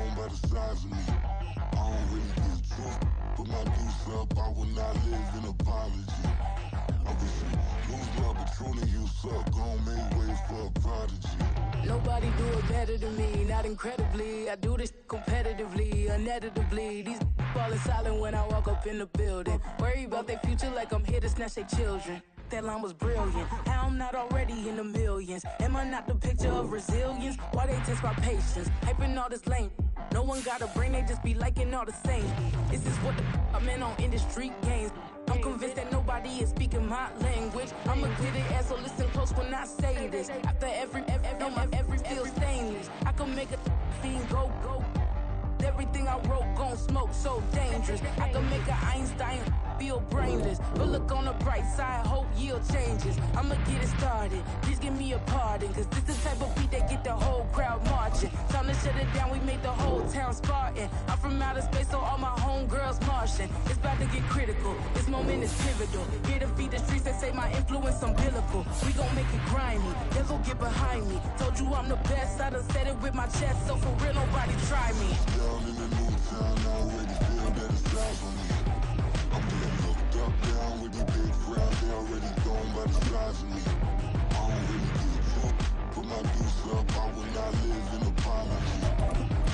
gone by the size of me. I don't really get drunk. Put my deuce up, I will not live in apology. I wish you lose love, but truly you suck. Gon' make way for a prodigy. Nobody do it better than me, not incredibly. I do this competitively, uneditably. These falling silent when I walk up in the building. Worry about their future like I'm here to snatch their children. That line was brilliant. How I'm not already in the millions? Am I not the picture of resilience? Why they test my patience? Hyping all this lame. No one got a brain, they just be liking all the same. This is what I'm in on industry games. I'm convinced that nobody is speaking my language. I'ma get it as so listen close when I say this. After every feel stainless. I can make a fiend go. Everything I wrote gon' smoke, so dangerous. I can make an Einstein feel brainless. But look on the bright side, hope yield changes. I'ma get it started, please give me a pardon. Cause this is the type of beat that get the whole crowd marching. Time to shut it down, we made the whole town Spartan. I'm from outer space, so all my homegirls Martian. It's about to get critical, this moment is pivotal. Here to feed the streets that say my influence umbilical. We gon' make it grimy, never get behind me. Told you I'm the best, I done said it with my chest. So for real, nobody try me. Down in the new town, I already feel that it's eyes on me. I'm getting looked up, down with these big crowds, they already gone by the size of me. I don't really get drunk, put my deuce up, I will not live in apology.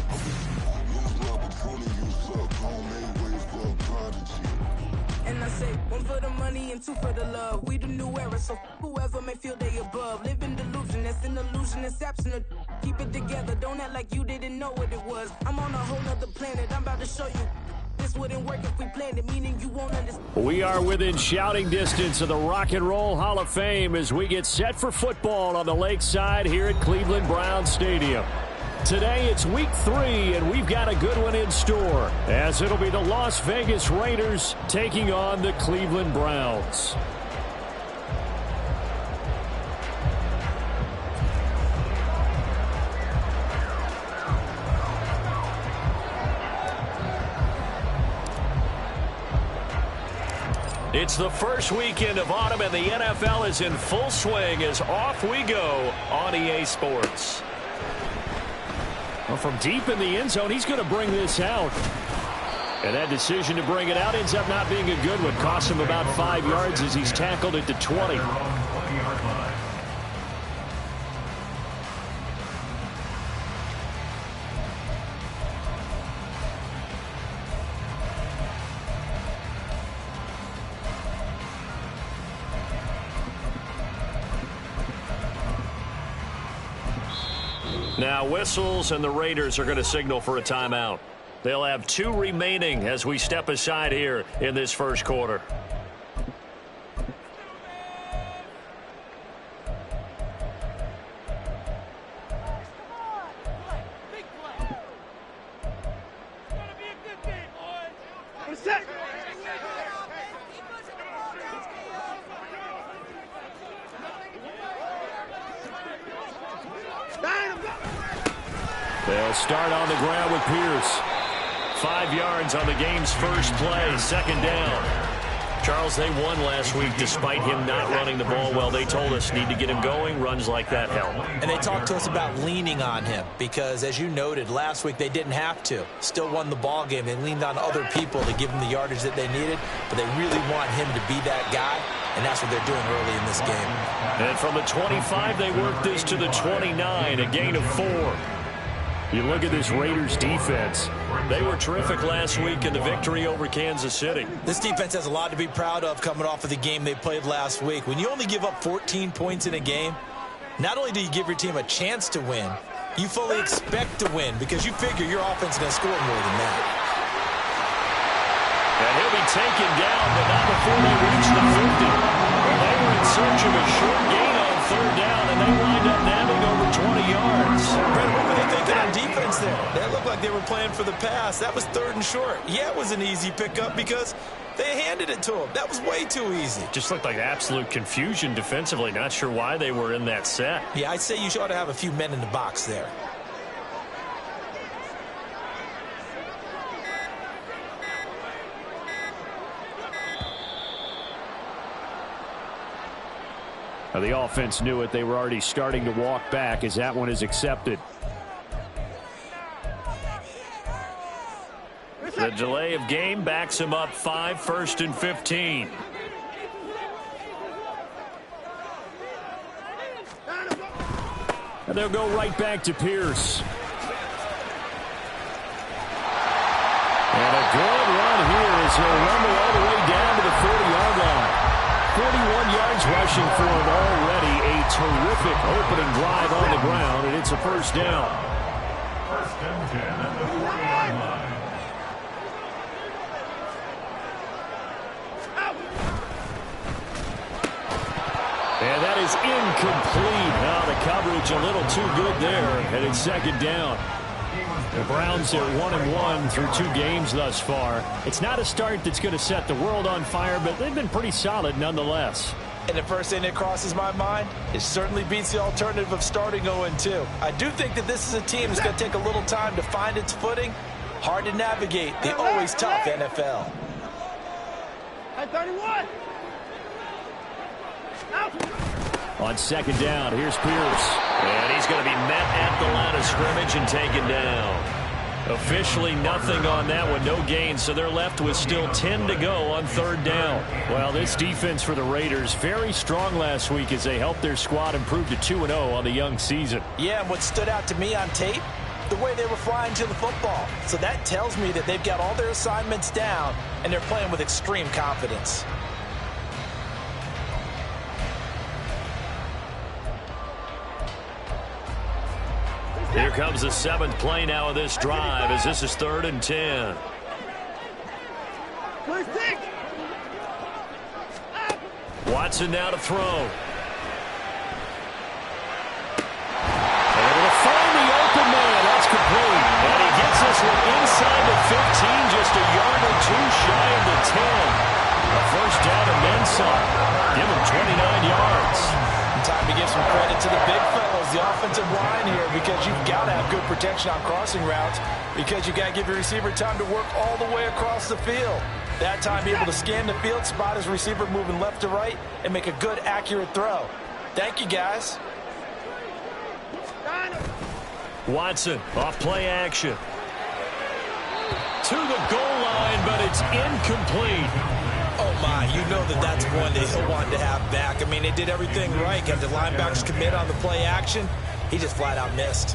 I wish you lose love, but truly you suck, gon' make way for a prodigy. And I say, one for the money and two for the love. We the new era, so whoever may feel they above. Live in delusion, that's an illusion, that's absent. Keep it together, don't act like you didn't know what it was. I'm on a whole nother planet, I'm about to show you. This wouldn't work if we planned it, meaning you won't understand. We are within shouting distance of the Rock and Roll Hall of Fame as we get set for football on the lakeside here at Cleveland Browns Stadium. Today it's week 3, and we've got a good one in store, as it'll be the Las Vegas Raiders taking on the Cleveland Browns. It's the first weekend of autumn, and the NFL is in full swing as off we go on EA Sports. Well, from deep in the end zone, he's going to bring this out. And that decision to bring it out ends up not being a good one. Costs him about 5 yards as he's tackled at the 20. Now whistles, and the Raiders are going to signal for a timeout. They'll have 2 remaining as we step aside here in this first quarter. They'll start on the ground with Pierce. 5 yards on the game's first play, second down. Charles, they won last week despite him not running the ball well. They told us need to get him going. Runs like that help. And they talked to us about leaning on him because, as you noted, last week they didn't have to. Still won the ball game. They leaned on other people to give them the yardage that they needed, but they really want him to be that guy, and that's what they're doing early in this game. And from the 25, they work this to the 29, a gain of 4. You look at this Raiders defense. They were terrific last week in the victory over Kansas City. This defense has a lot to be proud of coming off of the game they played last week. When you only give up 14 points in a game, not only do you give your team a chance to win, you fully expect to win because you figure your offense is going to score more than that. And he'll be taken down, but not before they reach the 50. Well, they were in search of a short gain on third down, and they wind up nabbing over 20 yards. Brett, what were they thinking on defense there? That looked like they were playing for the pass. That was 3rd and short. Yeah, it was an easy pickup because they handed it to him. That was way too easy. Just looked like absolute confusion defensively. Not sure why they were in that set. Yeah, I'd say you ought to have a few men in the box there. Now, the offense knew it. They were already starting to walk back as that one is accepted. The delay of game backs him up 5, 1st and 15. And they'll go right back to Pierce. And a good run here as he'll rumble all the way down to the 40-yard line. 41 yards rushing for him already. A terrific opening drive on the ground, and it's a first down. First and 10 at the 40-yard line. And that is incomplete. Now the coverage a little too good there, and it's second down. The Browns are 1-1 through 2 games thus far. It's not a start that's going to set the world on fire, but they've been pretty solid nonetheless. And the first thing that crosses my mind, it certainly beats the alternative of starting 0-2. I do think that this is a team that's going to take a little time to find its footing. Hard to navigate the always tough NFL. At 31. On second down, here's Pierce. And he's going to be met at the line of scrimmage and taken down. Officially nothing on that one, no gain, so they're left with still 10 to go on third down. Well, this defense for the Raiders, very strong last week as they helped their squad improve to 2-0 on the young season. Yeah, and what stood out to me on tape, the way they were flying to the football. So that tells me that they've got all their assignments down, and they're playing with extreme confidence. Here comes the 7th play now of this drive as this is 3rd and 10. Watson now to throw. Able to find the open man. That's complete. And he gets this one inside the 15, just a yard or 2 shy of the 10. A first down and then some. Give him 29 yards. Time to give some credit to the big fellas, the offensive line here, because you've got to have good protection on crossing routes, because you got to give your receiver time to work all the way across the field. That time, be able to scan the field, spot his receiver moving left to right, and make a good, accurate throw. Thank you, guys. Watson, off play action. To the goal line, but it's incomplete. Oh, my, you know that's one that he'll want to have back. I mean, they did everything right. Got the linebackers commit on the play action. He just flat out missed.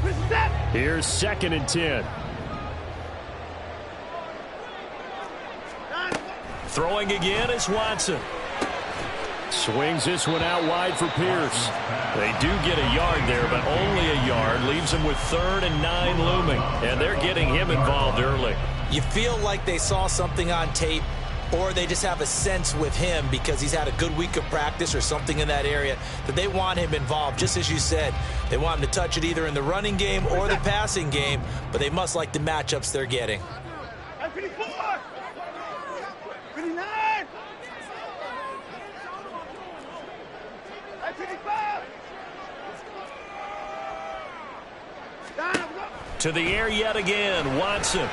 Here's 2nd and 10. Throwing again is Watson. Swings this one out wide for Pierce. They do get a yard there, but only a yard. Leaves him with 3rd and 9 looming. And they're getting him involved early. You feel like they saw something on tape, or they just have a sense with him because he's had a good week of practice or something in that area that they want him involved. Just as you said, they want him to touch it either in the running game or the passing game, but they must like the matchups they're getting. 54. 59. 55. To the air yet again, Watson.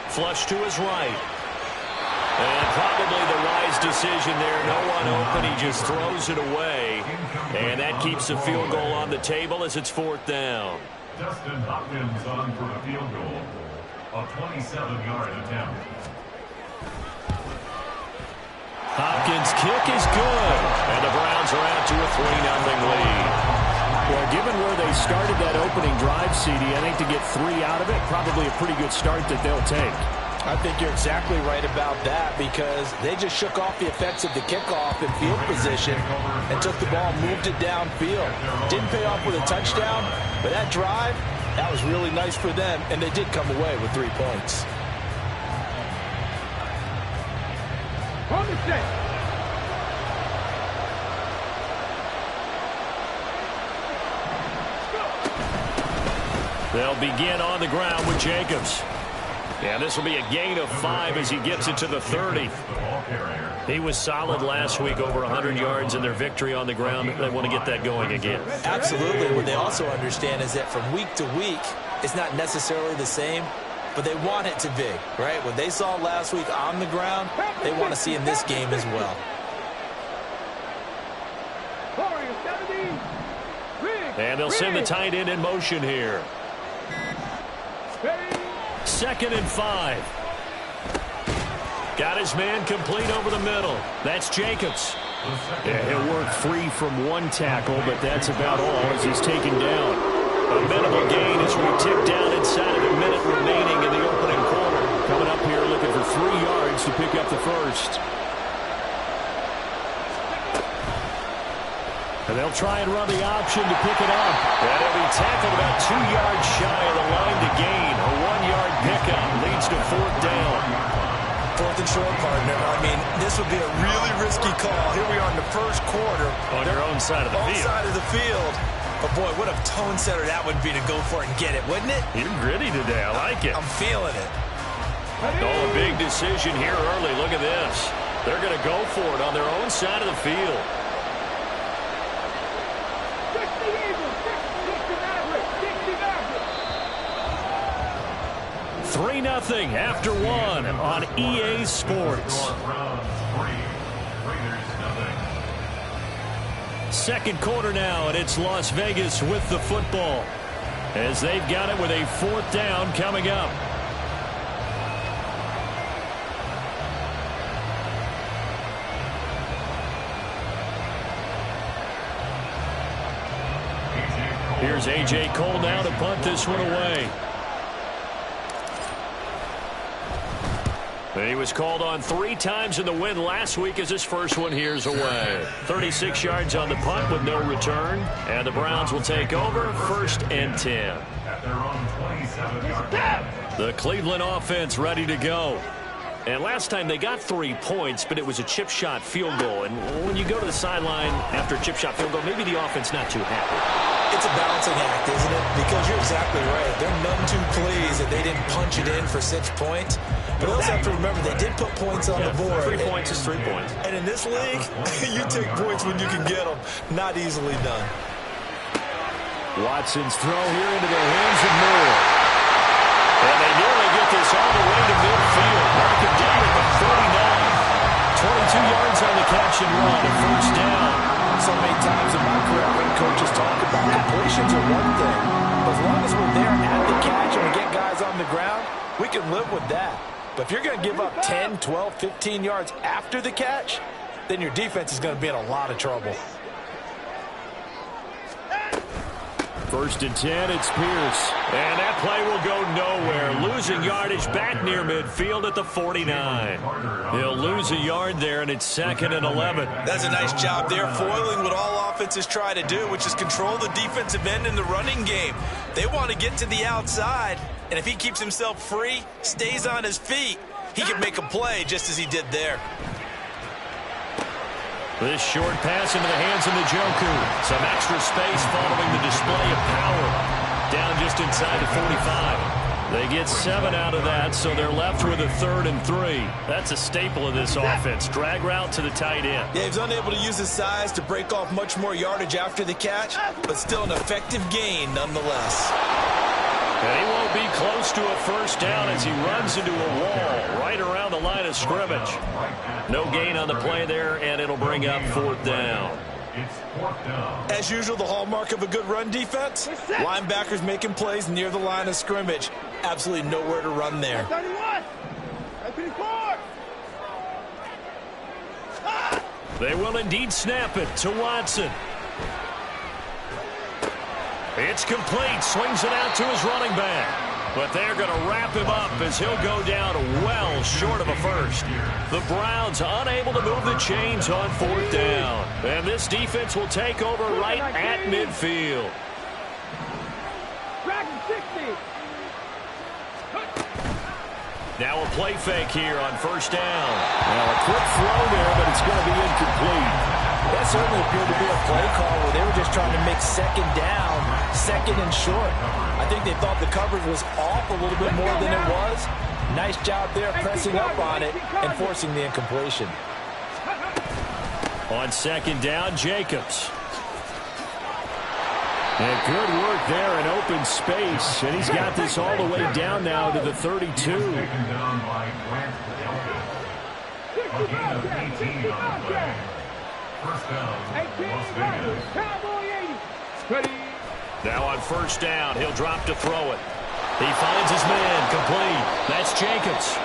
Flush to his right. And probably the wise decision there. No one open. He just throws it away. And that keeps the field goal on the table as it's 4th down. Dustin Hopkins on for a field goal. A 27-yard attempt. Hopkins' kick is good. And the Browns are out to a 3-0 lead. Well, given where they started that opening drive, CD, I think to get 3 out of it, probably a pretty good start that they'll take. I think you're exactly right about that because they just shook off the effects of the kickoff in field position and took the ball, moved it downfield. Didn't pay off with a touchdown, but that drive, that was really nice for them, and they did come away with 3 points. They'll begin on the ground with Jacobs. And this will be a gain of 5 as he gets it to the 30. He was solid last week, over 100 yards in their victory on the ground. They want to get that going again. Absolutely. What they also understand is that from week to week, it's not necessarily the same, but they want it to be, right? What they saw last week on the ground, they want to see in this game as well. And they'll send the tight end in motion here. 2nd and 5. Got his man complete over the middle. That's Jacobs. Yeah, he'll work free from one tackle, but that's about all as he's taken down. A minimal gain as we tick down inside of a minute remaining in the opening quarter. Coming up here looking for 3 yards to pick up the first. And they'll try and run the option to pick it up. And he'll be tackled about 2 yards shy of the line to gain. A 1-yard pickup leads to 4th down. 4th and short, partner. I mean, this would be a really risky call. Here we are in the first quarter. On your own side of the field. Side of the field. But, boy, what a tone setter that would be to go for it and get it, wouldn't it? You're gritty today. I like it. I'm feeling it. Oh, a big decision here early. Look at this. They're going to go for it on their own side of the field. 3-0 after 1 on EA Sports. Second quarter now, and it's Las Vegas with the football as they've got it with a 4th down coming up. Here's A.J. Cole now to punt this one away. He was called on 3 times in the win last week as his first one here's away. 36 yards on the punt with no return. And the Browns will take over 1st and 10. The Cleveland offense ready to go. And last time they got 3 points, but it was a chip shot field goal. And when you go to the sideline after a chip shot field goal, maybe the offense not too happy. It's a balancing act, isn't it? Because you're exactly right. They're none too pleased that they didn't punch it in for 6 points. But they also have to remember they did put points on the board. 3 points is 3 points. And in this league, you take points when you can get them. Not easily done. Watson's throw here into the hands of Moore. And they nearly get this all the way to midfield. Mark it down at the 49. 22 yards on the catch and run. A 1st down. So many times in my career, when coaches talk about completions are one thing. But as long as we're there at the catch and we get guys on the ground, we can live with that. But if you're going to give up 10, 12, 15 yards after the catch, then your defense is going to be in a lot of trouble. 1st and 10, it's Pierce. And that play will go nowhere. Losing yardage back near midfield at the 49. He'll lose a yard there, and it's 2nd and 11. That's a nice job there, foiling what all offenses try to do, which is control the defensive end in the running game. They want to get to the outside, and if he keeps himself free, stays on his feet, he can make a play just as he did there. This short pass into the hands of Njoku. Some extra space following the display of power. Down just inside the 45. They get 7 out of that, so they're left with a 3rd and 3. That's a staple of this offense. Drag route to the tight end. Yeah, he's unable to use his size to break off much more yardage after the catch, but still an effective gain nonetheless. And he won't be close to a 1st down as he runs into a wall right around the line of scrimmage. No gain on the play there, and it'll bring up 4th down. As usual, the hallmark of a good run defense, linebackers making plays near the line of scrimmage. Absolutely nowhere to run there. 31! 34! They will indeed snap it to Watson. It's complete. Swings it out to his running back. But they're going to wrap him up as he'll go down well short of a 1st. The Browns unable to move the chains on 4th down. And this defense will take over right at midfield. Now a play fake here on 1st down. Well, a quick throw there, but it's going to be incomplete. That certainly appeared to be a play call where they were just trying to make 2nd down, 2nd and short. I think they thought the coverage was off a little bit more than it was. Nice job there pressing up on it and forcing the incompletion. On 2nd down, Jacobs. And good work there in open space. And he's got this all the way down now to the 32. Now on 1st down, he'll drop to throw it. He finds his man complete. That's Jacobs.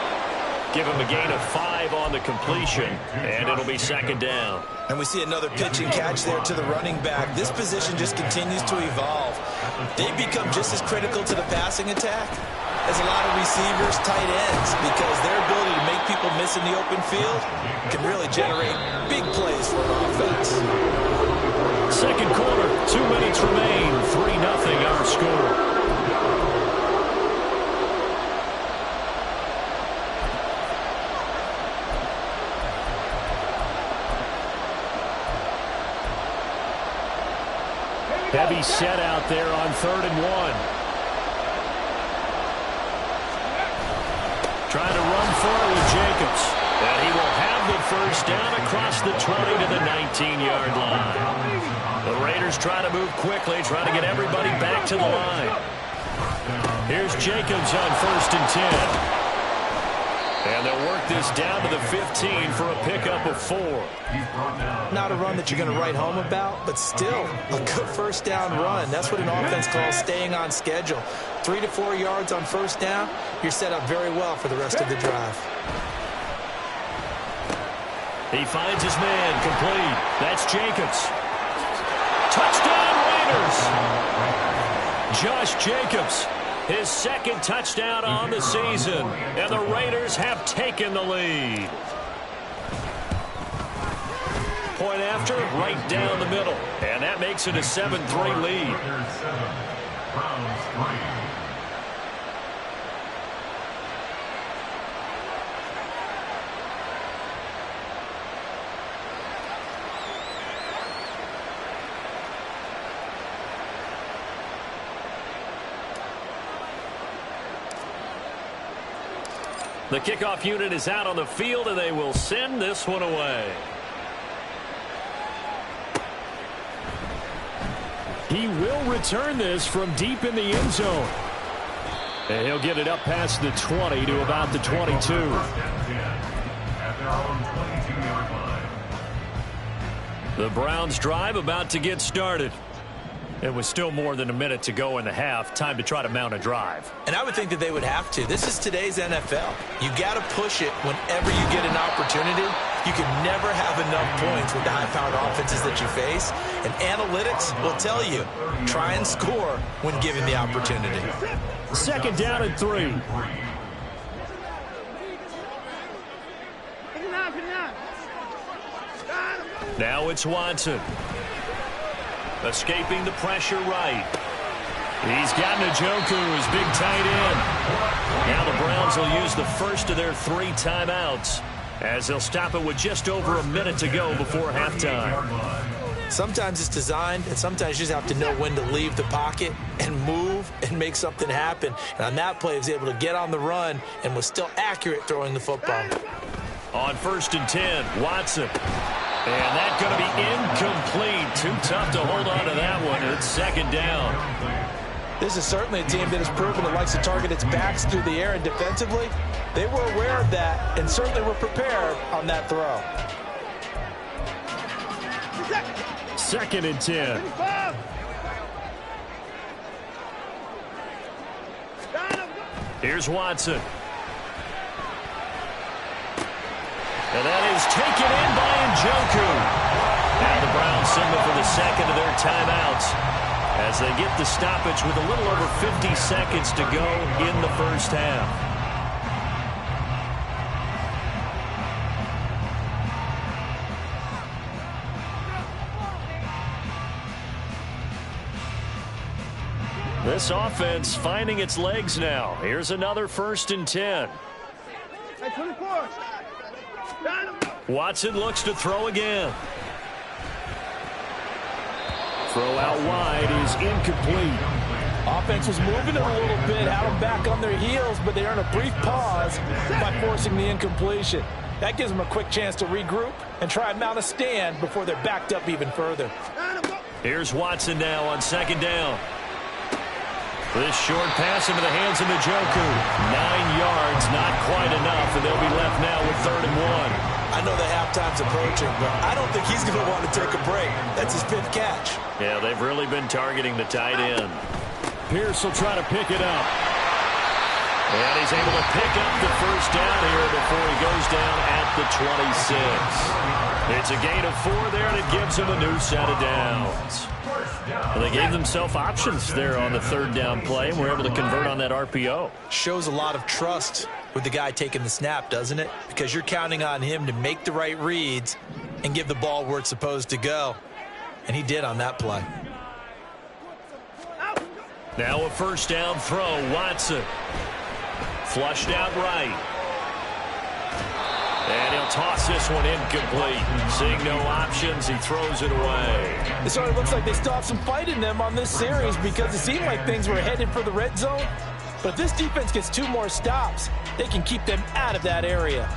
Give him a gain of 5 on the completion, and it'll be second down. And we see another pitch and catch there to the running back. This position just continues to evolve. They become just as critical to the passing attack as a lot of receivers, tight ends, because their ability to make people miss in the open field can really generate big plays for an offense. Second quarter, 2 minutes remain, 3-0 our score. Heavy set out there on 3rd and 1. Trying to run for it with Jacobs. And he will have the first down across the 20 to the 19-yard line. The Raiders try to move quickly, trying to get everybody back to the line. Here's Jacobs on 1st and 10. And they'll work this down to the 15 for a pickup of 4. Not a run that you're going to write home about, but still a good first down run. That's what an offense calls staying on schedule. 3 to 4 yards on first down, you're set up very well for the rest of the drive. He finds his man, complete. That's Jacobs. Touchdown Raiders! Josh Jacobs, his second touchdown on the season, and the Raiders have taken the lead. Point after, right down the middle, and that makes it a 7-3 lead. The kickoff unit is out on the field, and they will send this one away. He will return this from deep in the end zone. And he'll get it up past the 20 to about the 22. The Browns drive about to get started. It was still more than a minute to go in the half. Time to try to mount a drive. And I would think that they would have to. This is today's NFL. You got to push it whenever you get an opportunity. You can never have enough points with the high-powered offenses that you face. And analytics will tell you, try and score when given the opportunity. Second down and 3. Now it's Watson. Escaping the pressure right. He's got Njoku, his big tight end. Now the Browns will use the first of their 3 timeouts as they'll stop it with just over a minute to go before halftime. Sometimes it's designed, and sometimes you just have to know when to leave the pocket and move and make something happen. And on that play, he was able to get on the run and was still accurate throwing the football. On 1st and 10, Watson. And that's going to be incomplete. Too tough to hold on to that one. It's second down. This is certainly a team that has proven it likes to target its backs through the air, and defensively, they were aware of that and certainly were prepared on that throw. Second and 10. Here's Watson. And that is taken in by Njoku. And the Browns signal for the second of their timeouts as they get the stoppage with a little over 50 seconds to go in the first half. This offense finding its legs now. Here's another 1st and 10. Hey, 24. Watson looks to throw again. Throw out wide is incomplete. Offense was moving it a little bit, had them back on their heels, but they earn a brief pause by forcing the incompletion. That gives them a quick chance to regroup and try and mount a stand before they're backed up even further. Here's Watson now on second down. This short pass into the hands of Njoku. 9 yards, not quite enough, and they'll be left now with 3rd and 1. I know the halftime's approaching, but I don't think he's going to want to take a break. That's his 5th catch. Yeah, they've really been targeting the tight end. Pierce will try to pick it up. And he's able to pick up the first down here before he goes down at the 26. It's a gain of 4 there, and it gives him a new set of downs. Well, they gave themselves options there on the third down play, and were able to convert on that RPO. Shows a lot of trust with the guy taking the snap, doesn't it? Because you're counting on him to make the right reads and give the ball where it's supposed to go. And he did on that play. Now a first down throw. Watson. Flushed out right. And he'll toss this one incomplete. Seeing no options, he throws it away. It sort of looks like they still have some fight in them on this series because it seemed like things were headed for the red zone. But if this defense gets 2 more stops, they can keep them out of that area.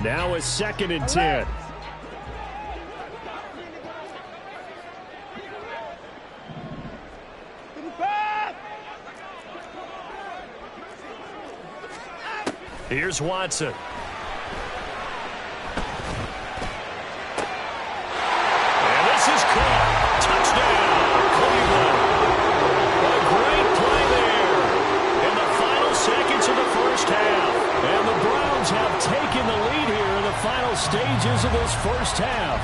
Now a 2nd and 10. Here's Watson. And this is caught. Touchdown, Cleveland. A great play there in the final seconds of the first half. And the Browns have taken the lead here in the final stages of this first half.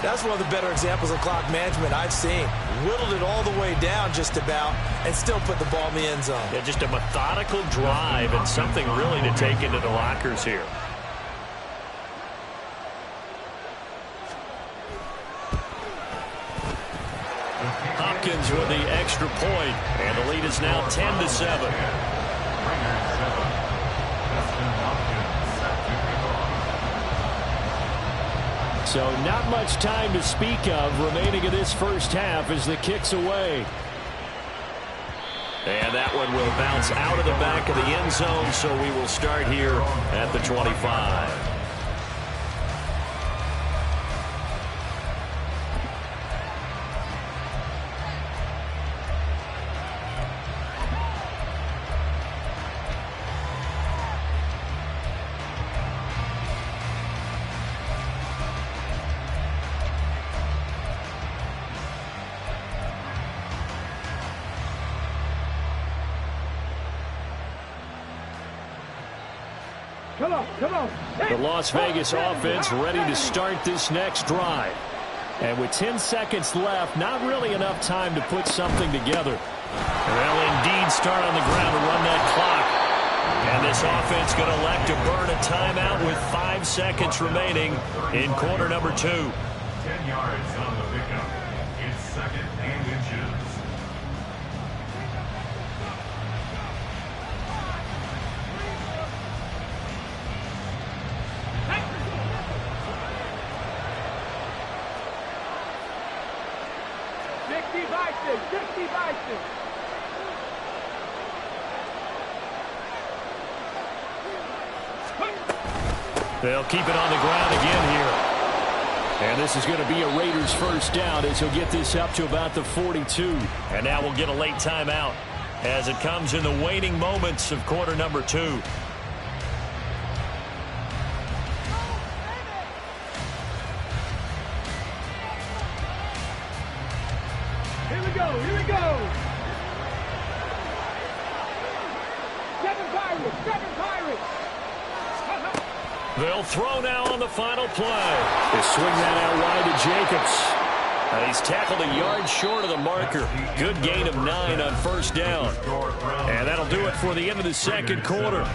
That's one of the better examples of clock management I've seen. Whittled it all the way down just about and still put the ball in the end zone. Yeah, just a methodical drive and something really to take into the lockers here. Hopkins with the extra point, and the lead is now 10-7. So not much time to speak of remaining in this first half as the kick's away. And that one will bounce out of the back of the end zone, so we will start here at the 25. Come on. The Las Vegas offense ready to start this next drive. And with 10 seconds left, not really enough time to put something together. Well, indeed, start on the ground to run that clock. And this offense going to elect to burn a timeout with 5 seconds remaining in quarter number 2. 10 yards on the pickup. It's 2nd and inches. They'll keep it on the ground again here. And this is going to be a Raiders first down as he'll get this up to about the 42. And now we'll get a late timeout as it comes in the waning moments of quarter number 2. Here we go. 7 Pirates. They'll throw now on the final play. They swing that out wide to Jacobs. And he's tackled a yard short of the marker. Good gain of 9 on first down. And that'll do it for the end of the second quarter.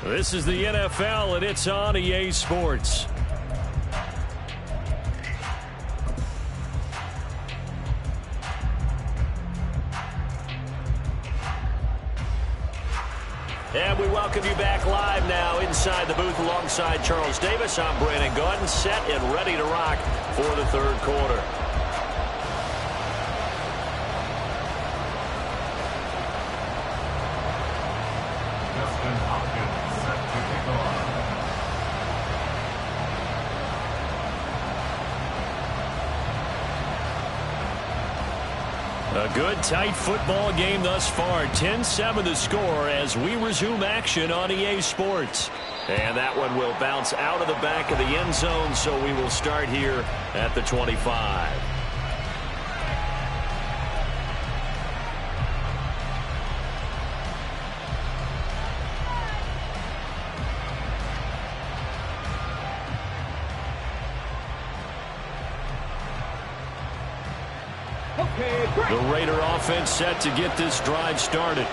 This is the NFL, and it's on EA Sports. And we welcome you back live now inside the booth alongside Charles Davis. I'm Brandon Gaudin, set and ready to rock for the third quarter. Justin Hopkins set to kick off. A good, tight football game thus far. 10-7 the score as we resume action on EA Sports. And that one will bounce out of the back of the end zone, so we will start here at the 25. The Raider offense set to get this drive started.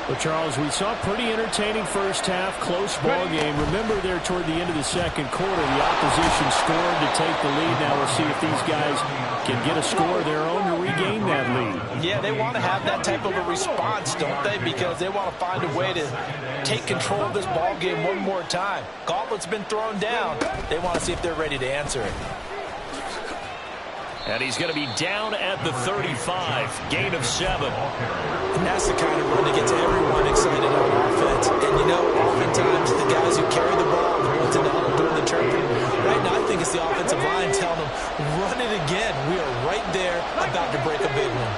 Well, Charles, we saw a pretty entertaining first half, close ball game. Remember there toward the end of the second quarter, the opposition scored to take the lead. Now we'll see if these guys can get a score of their own to regain that lead. Yeah, they want to have that type of a response, don't they? Because they want to find a way to take control of this ball game one more time. Gauntlet's been thrown down. They want to see if they're ready to answer it. And he's going to be down at the 35, gain of 7. And that's the kind of run that gets everyone excited on offense. And, you know, oftentimes the guys who carry the ball, the ones that are doing the chirping. Right now, I think it's the offensive line telling them, run it again. We are right there about to break a big one.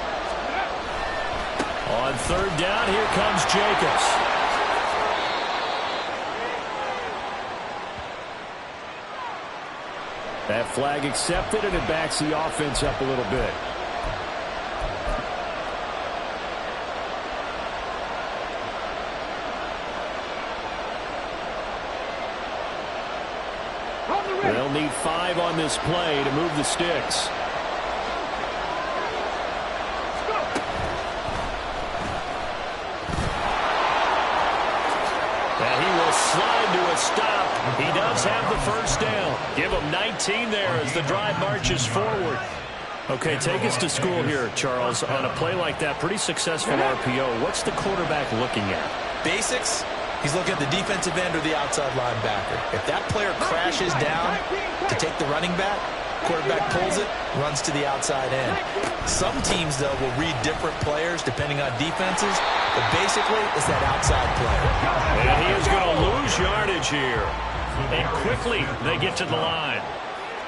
On third down, here comes Jacobs. That flag accepted, and it backs the offense up a little bit. They'll need 5 on this play to move the sticks. And he will slide to a stop. He does have the first down. Give him 19 there as the drive marches forward. Okay, take us to school here, Charles. On a play like that, pretty successful RPO. What's the quarterback looking at? Basics. He's looking at the defensive end or the outside linebacker. If that player crashes down to take the running back, quarterback pulls it, runs to the outside end. Some teams, though, will read different players depending on defenses, but basically it's that outside player. And he is going to lose yardage here. And quickly they get to the line.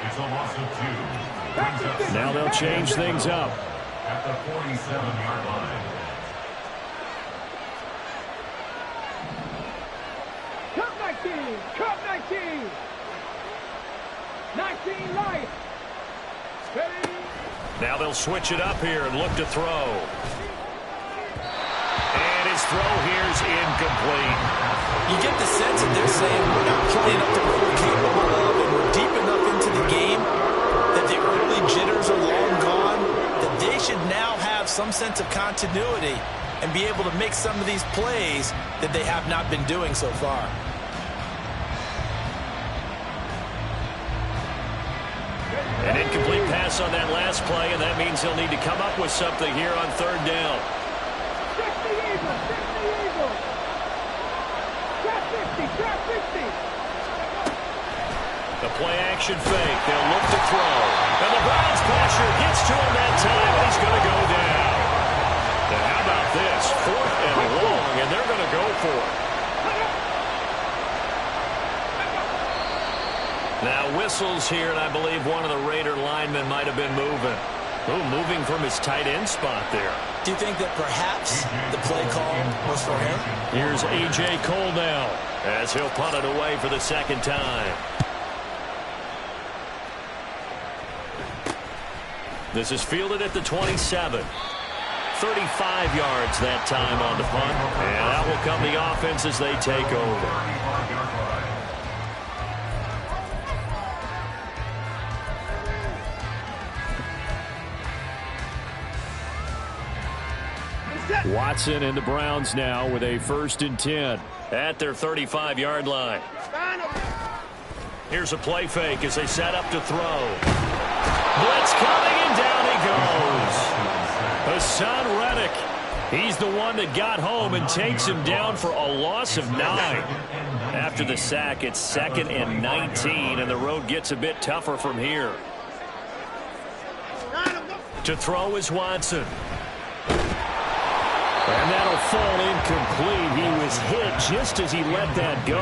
It's a loss of 2. Now they'll change things up. At the 47-yard line. Cut 19! Cut 19! 19 light! Ready? Now they'll switch it up here and look to throw. And his throw here's incomplete. You get the sense that they're saying we're not playing up to what we're capable of, and we're deep enough into the game that the early jitters are long gone, that they should now have some sense of continuity and be able to make some of these plays that they have not been doing so far. An incomplete pass on that last play, and that means he'll need to come up with something here on third down. 60 Eagles! 60 Eagles! Trap 50! Trap 50! The play-action fake. They'll look to throw. And the Browns pressure gets to him that time, and he's going to go down. And how about this? 4th and long, and they're going to go for it. Now whistles here, and I believe one of the Raider linemen might have been moving. Oh, moving from his tight end spot there. Do you think that perhaps the play call was for him? Here's A.J. Cole now as he'll punt it away for the second time. This is fielded at the 27. 35 yards that time on the punt. And that will come the offense as they take over. Watson and the Browns now with a 1st and 10 at their 35-yard line. Here's a play fake as they set up to throw. Blitz coming, and down he goes. Hassan Reddick. He's the one that got home and takes him down for a loss of 9. After the sack, it's 2nd and 19, and the road gets a bit tougher from here. To throw is Watson. And that'll fall incomplete. He was hit just as he let that go.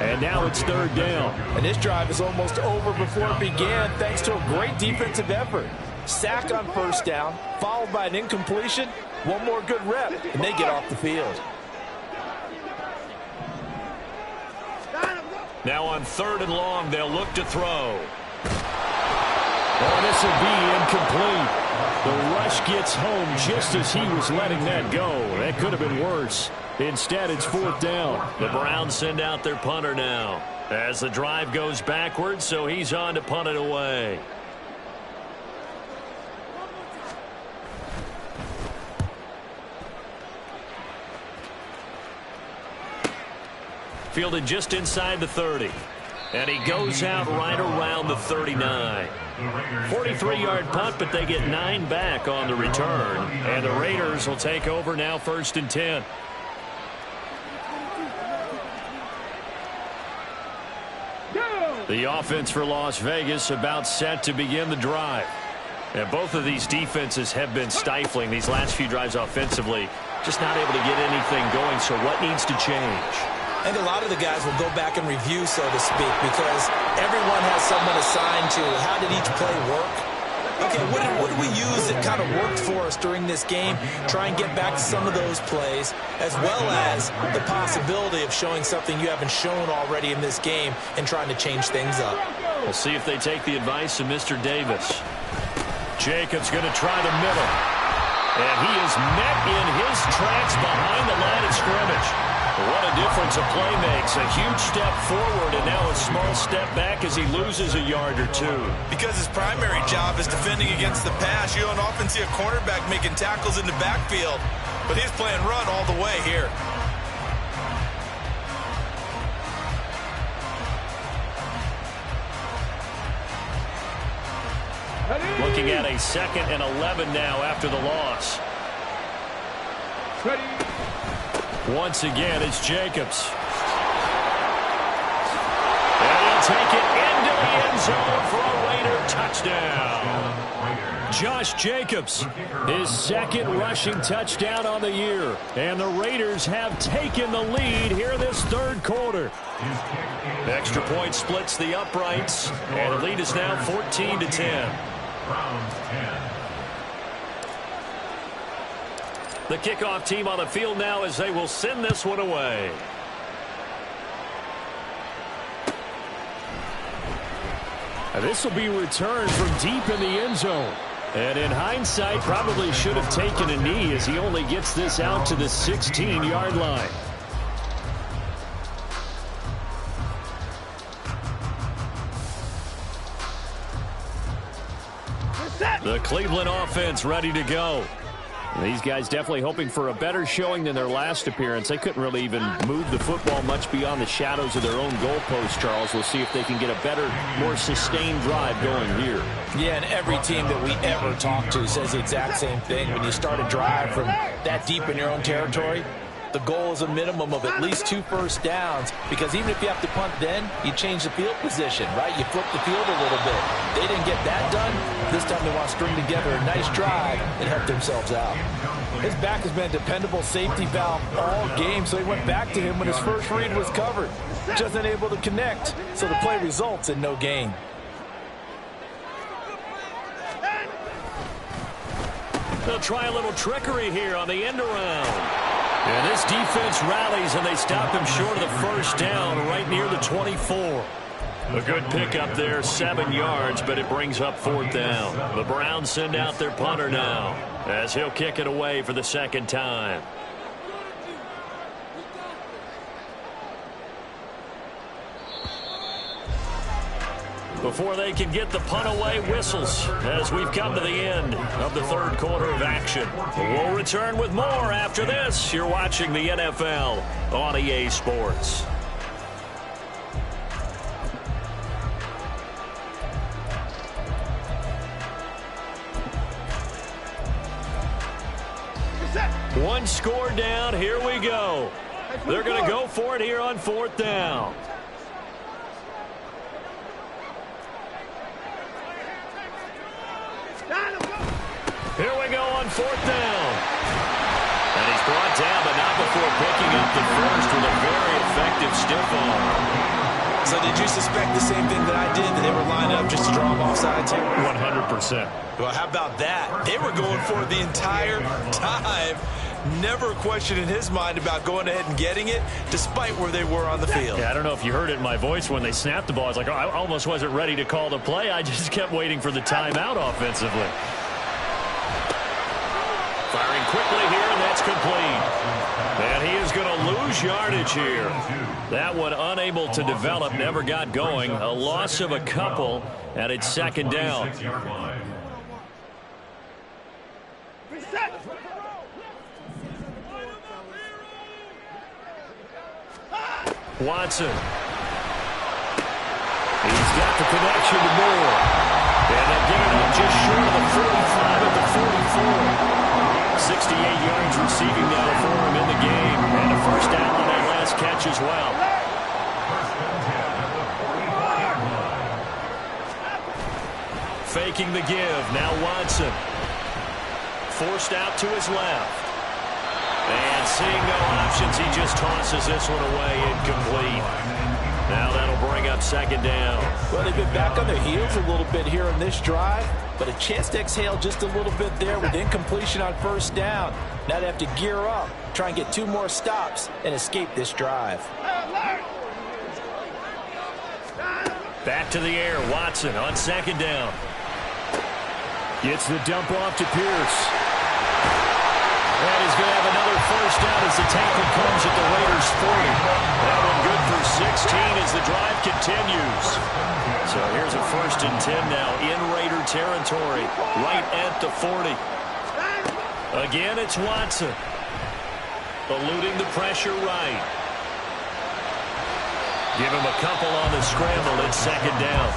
And now it's 3rd down. And this drive is almost over before it began thanks to a great defensive effort. Sack on 1st down, followed by an incompletion. One more good rep, and they get off the field. Now on 3rd and long, they'll look to throw. Oh, this will be incomplete. The rush gets home just as he was letting that go. That could have been worse. Instead, it's 4th down. The Browns send out their punter now as the drive goes backwards, so he's on to punt it away. Fielded just inside the 30. And he goes out right around the 39. 43-yard punt, but they get 9 back on the return. And the Raiders will take over now, 1st and 10. The offense for Las Vegas about set to begin the drive. And both of these defenses have been stifling these last few drives offensively. Just not able to get anything going, so what needs to change? I think a lot of the guys will go back and review, so to speak, because everyone has someone assigned to how did each play work. Okay, what did we use that kind of worked for us during this game? Try and get back to some of those plays, as well as the possibility of showing something you haven't shown already in this game and trying to change things up. We'll see if they take the advice of Mr. Davis. Jacobs going to try the middle. And he is met in his tracks behind the line of scrimmage. What a difference a play makes. A huge step forward and now a small step back as he loses a yard or two. Because his primary job is defending against the pass. You don't often see a cornerback making tackles in the backfield. But he's playing run all the way here. Looking at a 2nd and 11 now after the loss. Ready. Once again, it's Jacobs. And he'll take it into the end zone for a Raider touchdown. Josh Jacobs, his 2nd rushing touchdown on the year. And the Raiders have taken the lead here in this 3rd quarter. Extra point splits the uprights, and the lead is now 14-10. The kickoff team on the field now as they will send this one away. This will be returned from deep in the end zone. And in hindsight, probably should have taken a knee as he only gets this out to the 16-yard line. The Cleveland offense ready to go. These guys definitely hoping for a better showing than their last appearance. They couldn't really even move the football much beyond the shadows of their own goalpost, Charles. We'll see if they can get a better, more sustained drive going here. Yeah, and every team that we ever talk to says the exact same thing. When you start a drive from that deep in your own territory, the goal is a minimum of at least 2 first downs, because even if you have to punt then, you change the field position, right? You flip the field a little bit. They didn't get that done. This time they want to string together a nice drive and help themselves out. His back has been a dependable safety valve all game, so he went back to him when his first read was covered. Just unable to connect, so the play results in no gain. They'll try a little trickery here on the end around. And this defense rallies, and they stop him short of the first down right near the 24. A good pickup there, 7 yards, but it brings up 4th down. The Browns send out their punter now as he'll kick it away for the 2nd time. Before they can get the punt away, whistles as we've come to the end of the 3rd quarter of action. We'll return with more after this. You're watching the NFL on EA Sports. One score down. Here we go. They're going to go for it here on 4th down. Here we go on 4th down. And he's brought down, but not before picking up the first with a very effective stiff arm. So did you suspect the same thing that I did, that they were lining up just to draw him offsides here? 100%. Well, how about that? They were going for it the entire time. Never a question in his mind about going ahead and getting it, despite where they were on the field. Yeah, I don't know if you heard it in my voice when they snapped the ball. I was like, oh, I almost wasn't ready to call the play. I just kept waiting for the timeout offensively. Firing quickly here, and that's complete. And he is going to lose yardage here. That one unable to develop, never got going. A loss of a couple, and it's 2nd down. Watson. He's got the connection to Moore. And they'll get it up just short of the 45 at the 44. 68 yards receiving now for him in the game. And a first down on that last catch as well. Faking the give. Now Watson. Forced out to his left. And seeing no options, he just tosses this one away, incomplete. Now that'll bring up second down. Well, they've been back on their heels a little bit here on this drive, but a chance to exhale just a little bit there with incompletion on first down. Now they have to gear up, try and get 2 more stops, and escape this drive. Back to the air, Watson on second down. Gets the dump off to Pierce. And he's going to have another first down as the tackle comes at the Raiders' 40. That one good for 16 as the drive continues. So here's a 1st and 10 now in Raider territory, right at the 40. Again, it's Watson. Eluding the pressure right. Give him a couple on the scramble. It's second down.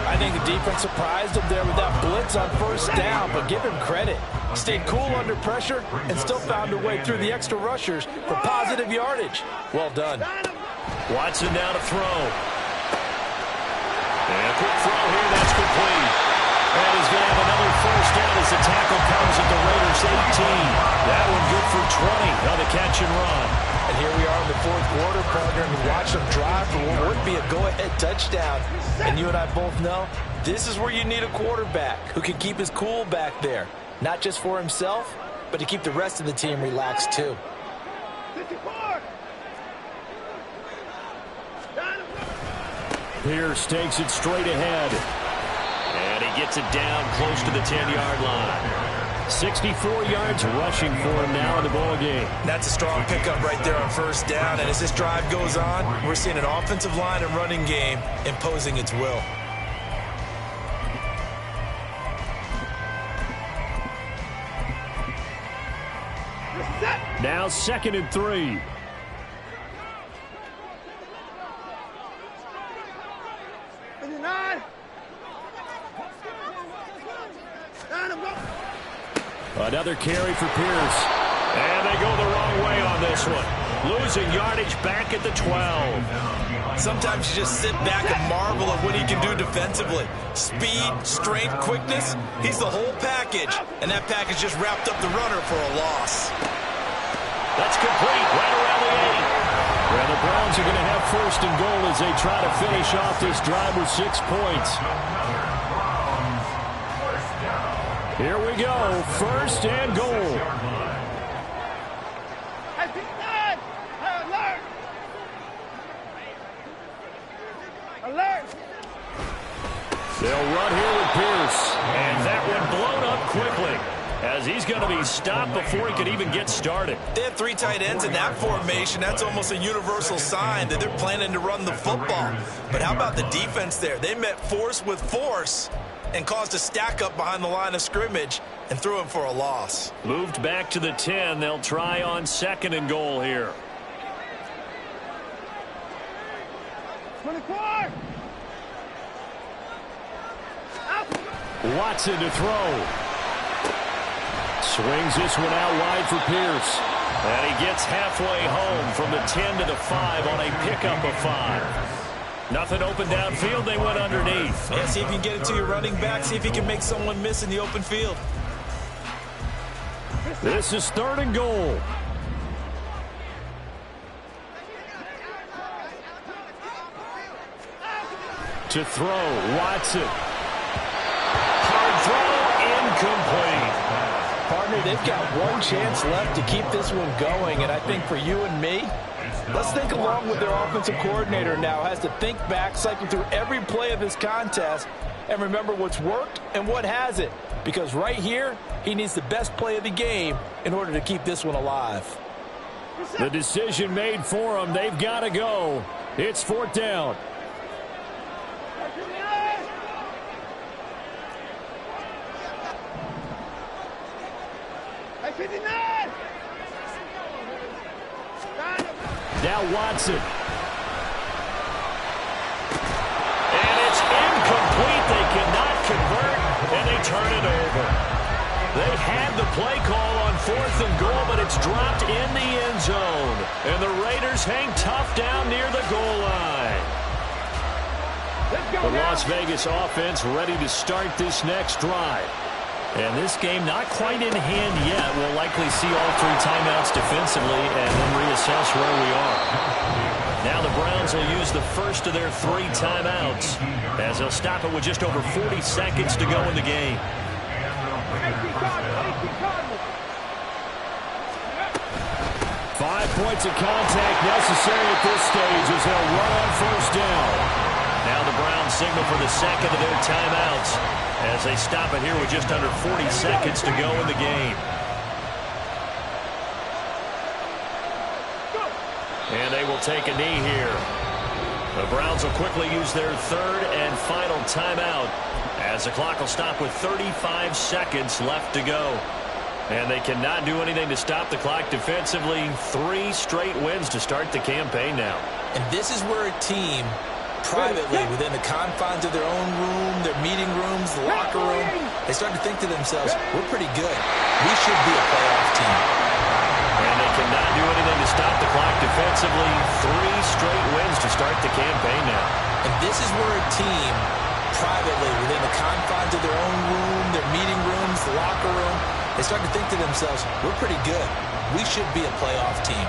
I think the defense surprised him there with that blitz on first down, but give him credit. Stayed cool under pressure and still found a way through the extra rushers for positive yardage. Well done. Watson now to throw. And a quick throw here. That's complete. And he's going to have another first down as the tackle comes at the Raiders' 18. That one good for 20 on the catch and run. And here we are in the 4th quarter, partner, and we watch them drive for what would be a go-ahead touchdown. And you and I both know this is where you need a quarterback who can keep his cool back there. Not just for himself, but to keep the rest of the team relaxed too. Pierce takes it straight ahead. And he gets it down close to the 10-yard line. 64 yards rushing for him now in the ball game. That's a strong pickup right there on first down. And as this drive goes on, we're seeing an offensive line and running game imposing its will. Now 2nd and 3. Another carry for Pierce. And they go the wrong way on this one. Losing yardage back at the 12. Sometimes you just sit back and marvel at what he can do defensively. Speed, strength, quickness, he's the whole package. And that package just wrapped up the runner for a loss. That's complete, right around the 8. Well, the Browns are going to have 1st and goal as they try to finish off this drive with 6 points. Here we go, 1st and goal. Alert! They'll run here with Pierce, and that one blown up quickly as he's going to be stopped before he could even get started. They have 3 tight ends in that formation. That's almost a universal sign that they're planning to run the football. But how about the defense there? They met force with force and caused a stack up behind the line of scrimmage and threw him for a loss. Moved back to the 10. They'll try on 2nd and goal here. 24! Watson to throw. Swings this one out wide for Pierce. And he gets halfway home from the 10 to the 5 on a pickup of 5. Nothing open downfield. They went underneath. Yeah, see if you can get it to your running back. See if you can make someone miss in the open field. This is 3rd and goal. To throw, Watson. Hard throw, incomplete. Partner, they've got one chance left to keep this one going, and I think for you and me, let's think along with their offensive coordinator now. Has to think back, cycle through every play of this contest, and remember what's worked and what hasn't. Because right here, he needs the best play of the game in order to keep this one alive. The decision made for them. They've got to go. It's 4th down. Now Watson. but they cannot convert, and they turn it over. They had the play call on 4th and goal, but it's dropped in the end zone. And the Raiders hang tough down near the goal line. The Las Vegas offense ready to start this next drive. And this game not quite in hand yet. We'll likely see all 3 timeouts defensively and then reassess where we are. Now the Browns will use the first of their 3 timeouts as they'll stop it with just over 40 seconds to go in the game. 5 points of contact necessary at this stage as they'll run on 1st down. Now the Browns signal for the second of their timeouts as they stop it here with just under 40 seconds to go in the game. And they will take a knee here. The Browns will quickly use their 3rd and final timeout as the clock will stop with 35 seconds left to go. And they cannot do anything to stop the clock defensively. 3 straight wins to start the campaign now. And this is where a team privately within the confines of their own room, their meeting rooms, the locker room, they start to think to themselves, we're pretty good. We should be a playoff team. And they cannot do anything to stop the clock defensively. 3 straight wins to start the campaign now. And this is where a team privately within the confines of their own room, their meeting rooms, the locker room, they start to think to themselves, we're pretty good. We should be a playoff team.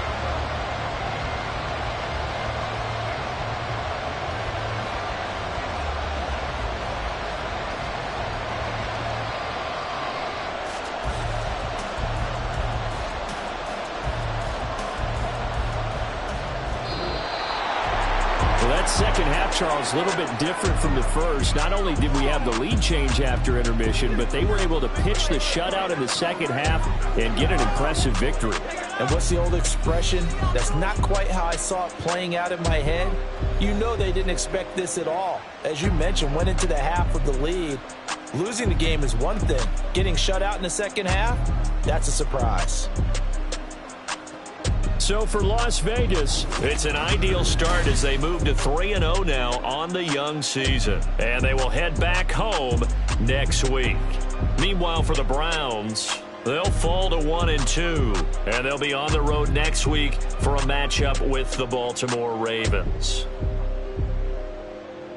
That second half, Charles, a little bit different from the first. Not only did we have the lead change after intermission, but they were able to pitch the shutout in the second half and get an impressive victory. And what's the old expression? That's not quite how I saw it playing out in my head. You know they didn't expect this at all. As you mentioned, went into the half with the lead. Losing the game is one thing. Getting shut out in the second half, that's a surprise. So for Las Vegas, it's an ideal start as they move to 3-0 now on the young season. And they will head back home next week. Meanwhile, for the Browns, they'll fall to 1-2. And they'll be on the road next week for a matchup with the Baltimore Ravens.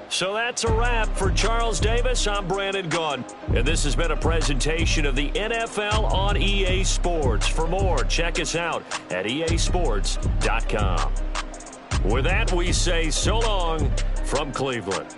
So that's a wrap. For Charles Davis, I'm Brandon Gaudin. And this has been a presentation of the NFL on EA Sports. For more, check us out at easports.com. With that, we say so long from Cleveland.